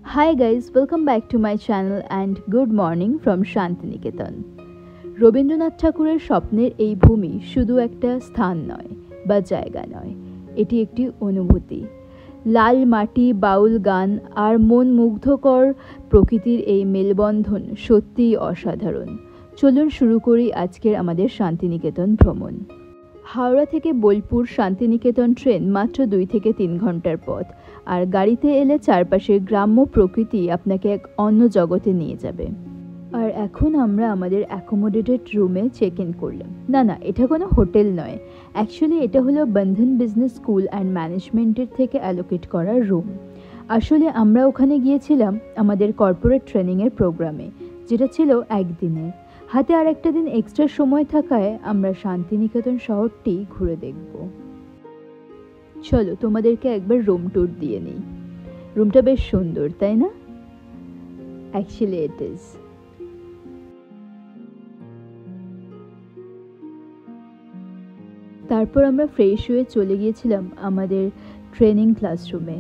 Hi guys, welcome back to my channel and good morning from Santiniketan. Rabindranath ঠাকুরের স্বপ্নের এই ভূমি শুধু একটা স্থান নয় বা জায়গা নয়, এটি একটি অনুভূতি। লাল মাটি, বাউল গান আর মন মুগ্ধকর প্রকৃতির এই মেলবন্ধন সত্যিই অসাধারণ। চলুন শুরু করি আজকের আমাদের শান্তিনিকেতন ভ্রমণ। হাওড়া থেকে বোলপুর শান্তিনিকেতন ট্রেন মাত্র 2 থেকে 3 ঘন্টার পথ, আর গাড়িতে এলে চারপাশের গ্রাম্য প্রকৃতি আপনাকে এক অন্য জগতে নিয়ে যাবে। আর এখন আমরা আমাদের অ্যাকোমোডেটেড রুমে চেক ইন করলাম। না, এটা কোনো হোটেল নয়, অ্যাকচুয়ালি এটা হলো বন্ধন বিজনেস স্কুল অ্যান্ড ম্যানেজমেন্টের থেকে অ্যালোকেট করা রুম। আসলে আমরা ওখানে গিয়েছিলাম আমাদের কর্পোরেট ট্রেনিংয়ের প্রোগ্রামে, যেটা ছিল একদিনের। হাতে আর একটা দিন এক্সট্রা সময় থাকায় আমরা শান্তিনিকেতন শহরটি ঘুরে দেখব। চলো তোমাদেরকে একবার রুম ট্যুর দিয়ে নিই। রুমটা বেশ সুন্দর, তাই না? Actually it is. তারপর আমরা ফ্রেশ হয়ে চলে গিয়েছিলাম আমাদের ট্রেনিং ক্লাসরুমে,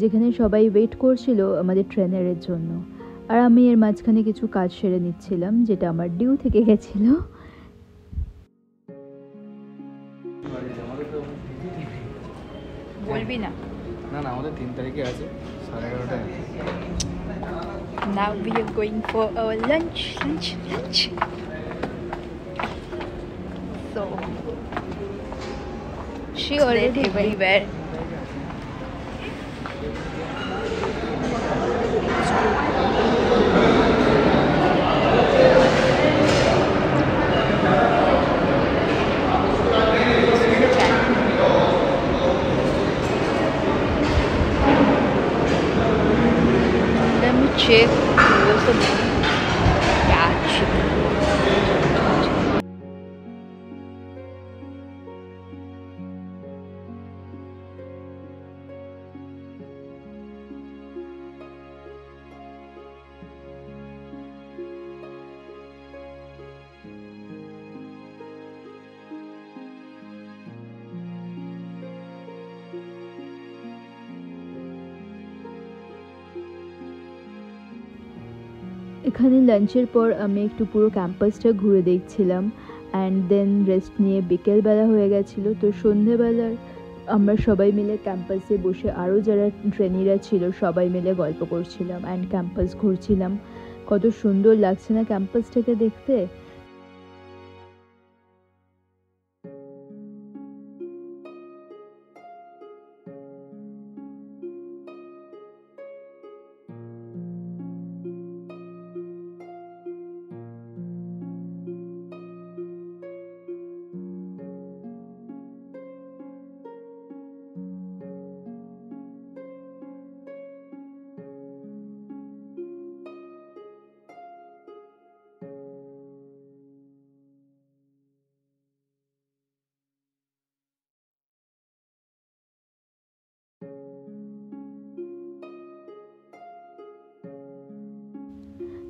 যেখানে সবাই ওয়েট করছিল আমাদের ট্রেনারের জন্য। আর আমি এর মাঝখানে কিছু কাজ সেরে নিচ্ছিলাম, যেটা আমার ডিউ থেকে গেছিল। বলবি না? না না, আমাদের 3 তারিখে আছে 11:30টায়। Now we are going for our lunch. So she already everywhere. Let me check what's the menu. Yeah, chicken. এখানে লাঞ্চের পর আমি একটু পুরো ক্যাম্পাসটা ঘুরে দেখছিলাম, অ্যান্ড দেন রেস্ট নিয়ে বিকেলবেলা হয়ে গেছিলো। তো সন্ধেবেলার আমরা সবাই মিলে ক্যাম্পাসে বসে আরও যারা ট্রেনিরা ছিল সবাই মিলে গল্প করছিলাম অ্যান্ড ক্যাম্পাস ঘুরছিলাম। কত সুন্দর লাগছে না ক্যাম্পাসটাকে দেখতে।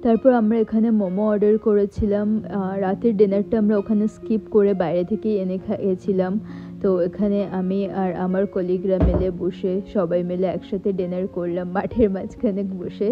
তারপর আমরা এখানে মোমো অর্ডার করেছিলাম। রাতের ডিনারটা আমরা ওখানে স্কিপ করে বাইরে থেকেই এনে খেয়েছিলাম। তো এখানে আমি আর আমার কলিগরা মিলে বসে সবাই মিলে একসাথে ডিনার করলাম মাঠের মাঝখানে বসে।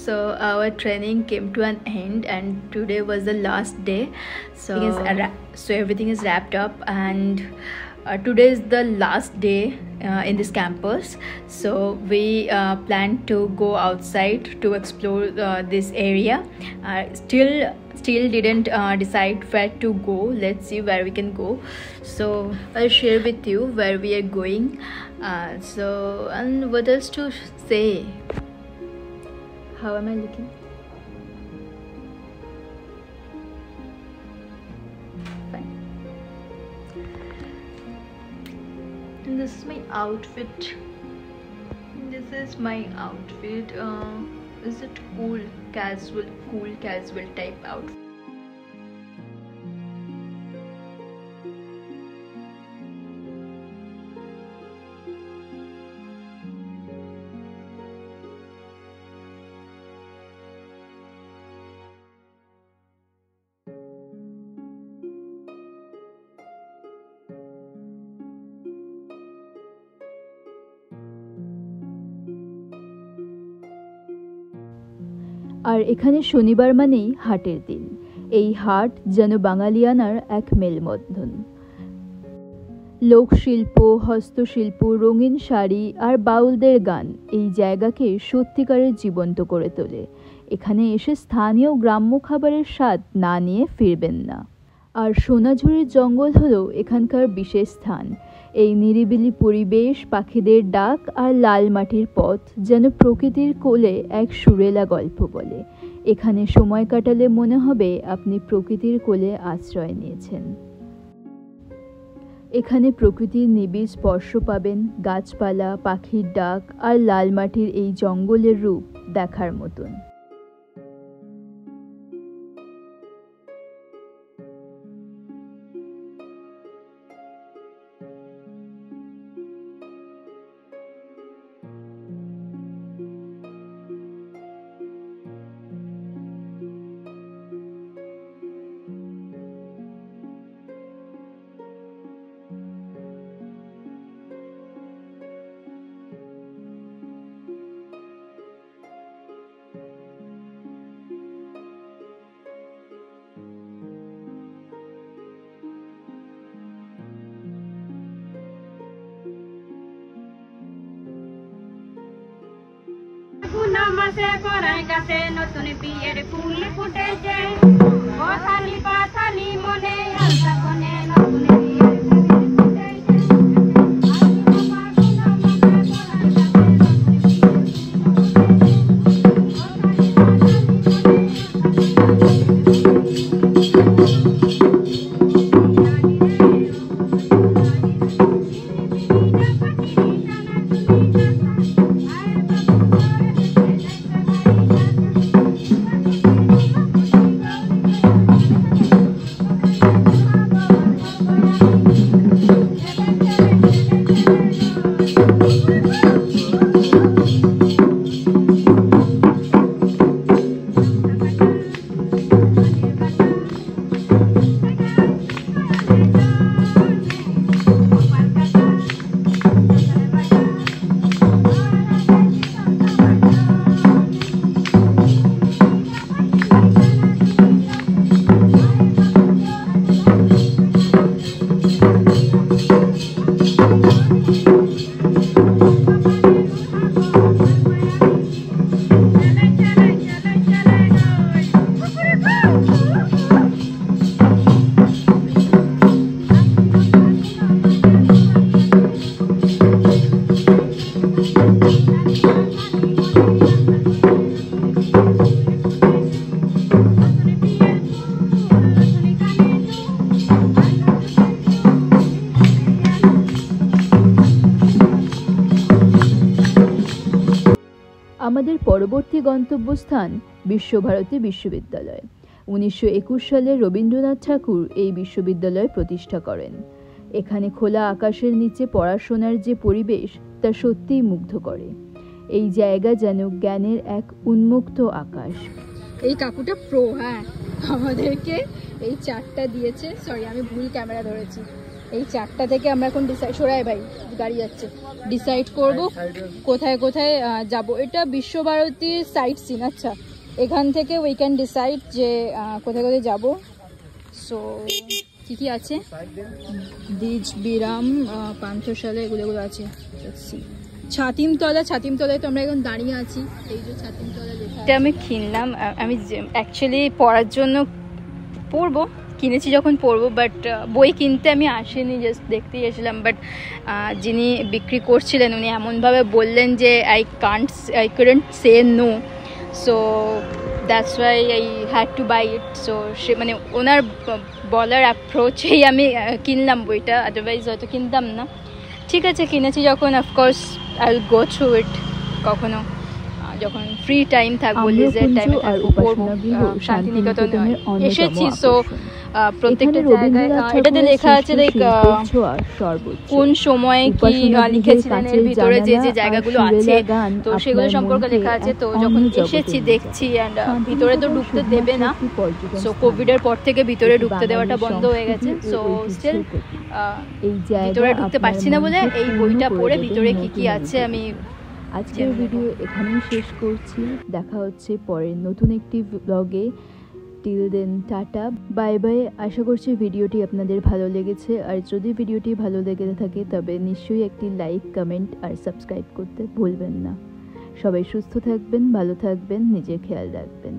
So our training came to an end and today was the last day. So everything is wrapped up and today is the last day in this campus. So we plan to go outside to explore this area. Still didn't decide where to go. Let's see where we can go. So I'll share with you where we are going. And what else to say? How am I looking? Fine. And this is my outfit. Is it cool casual type outfit? আর এখানে শনিবার মানেই হাটের দিন। এই হাট যেন বাঙালিয়ানার এক মেলবন্ধন। লোকশিল্প, হস্তশিল্প, রঙিন শাড়ি আর বাউলদের গান এই জায়গাকে সত্যিকারের জীবন্ত করে তোলে। এখানে এসে স্থানীয় গ্রাম্য খাবারের স্বাদ না নিয়ে ফিরবেন না। আর সোনাঝুরির জঙ্গল হলো এখানকার বিশেষ স্থান। এই নিরিবিলি পরিবেশ, পাখিদের ডাক আর লাল মাটির পথ যেন প্রকৃতির কোলে এক সুরেলা গল্প বলে। এখানে সময় কাটালে মনে হবে আপনি প্রকৃতির কোলে আশ্রয় নিয়েছেন। এখানে প্রকৃতির নিবিড় স্পর্শ পাবেন, গাছপালা, পাখির ডাক আর লাল মাটির এই জঙ্গলের রূপ দেখার মতন। মাসে করাই গাছে নতুন বিয়ের ফুল ফুটেছে, বসানি পাশানি মনে আলতা কোণে নতুন বিয়ের আমাদের পরবর্তী গন্তব্যস্থান বিশ্বভারতী বিশ্ববিদ্যালয়। 1921 সালে রবীন্দ্রনাথ ঠাকুর এই বিশ্ববিদ্যালয় প্রতিষ্ঠা করেন। এখানে খোলা আকাশের নিচে পড়াশোনার যে পরিবেশ তা সত্যিই মুগ্ধ করে। এই জায়গা যেন জ্ঞানের এক উন্মুক্ত আকাশ। এই কাকুটা প্রো, হ্যাঁ আমাদেরকে এই চারটা দিয়েছে। সরি আমি ভুল ক্যামেরা ধরেছি। এই 4টা থেকে আমরা এখন ডিসাইড, সরাই ভাই গাড়ি যাচ্ছে, ডিসাইড করব কোথায় কোথায় যাব। এটা বিশ্বভারতীর সাইট সিন। আচ্ছা, এখান থেকে উই ক্যান ডিসাইড যে কোথায় কোথায় যাব। সো কী কী আছে, দ্বিজ বিরাম, পান্থশালা, এগুলো আছে। ছাতিমতলা, ছাতিমতলায় তো আমরা এখন দাঁড়িয়ে আছি। এই যে ছাতিমতলা লেখা, এটা আমি কিনলাম। আমি অ্যাকচুয়ালি পড়ার জন্য পড়বো, কিনেছি যখন পড়বো, বাট বই কিনতে আমি আসিনি, জাস্ট দেখতেই এসেছিলাম। বাট যিনি বিক্রি করছিলেন উনি এমনভাবে বললেন যে I couldn't say no, so that's why I had to buy it. So সে মানে ওনার বলার অ্যাপ্রোচেই আমি কিনলাম বইটা, আদারওয়াইজ হয়তো কিনতাম না। ঠিক আছে, কিনেছি যখন, of course I will go through it, কখনো যখন ফ্রি টাইম থাকবো, লিজার টাইমে থাকবো, পড়বো। শান্তিনিকেতন এসেছি, সো প্রত্যেকটা জায়গায় এটাতে লেখা আছে লাইক কোন সময়ে কি লিখেছিলেন, এর ভিতরে যে যে জায়গাগুলো আছে তো সেগুলো সম্পর্কে লেখা আছে। তো যখন এসেছি দেখছি, অ্যান্ড ভিতরে তো ঢুকতে দেবে না, সো কোভিডের পর থেকে ভিতরে ঢুকতে দেওয়াটা বন্ধ হয়ে গেছে। সো স্টিল ভিতরে ঢুকতে পারছি না বলে এই বইটা পড়ে ভিতরে কি কি আছে আমি আজকের ভিডিও এখানেই শেষ করছি। দেখা হচ্ছে পরের নতুন একটি ব্লগে। Till then tata, bye bye. আশা করছি ভিডিওটি আপনাদের ভালো লেগেছে, আর যদি ভিডিওটি ভালো লেগে থাকে তবে নিশ্চয়ই একটি লাইক, কমেন্ট আর সাবস্ক্রাইব করতে ভুলবেন না। সবাই সুস্থ থাকবেন, ভালো থাকবেন, নিজের খেয়াল রাখবেন।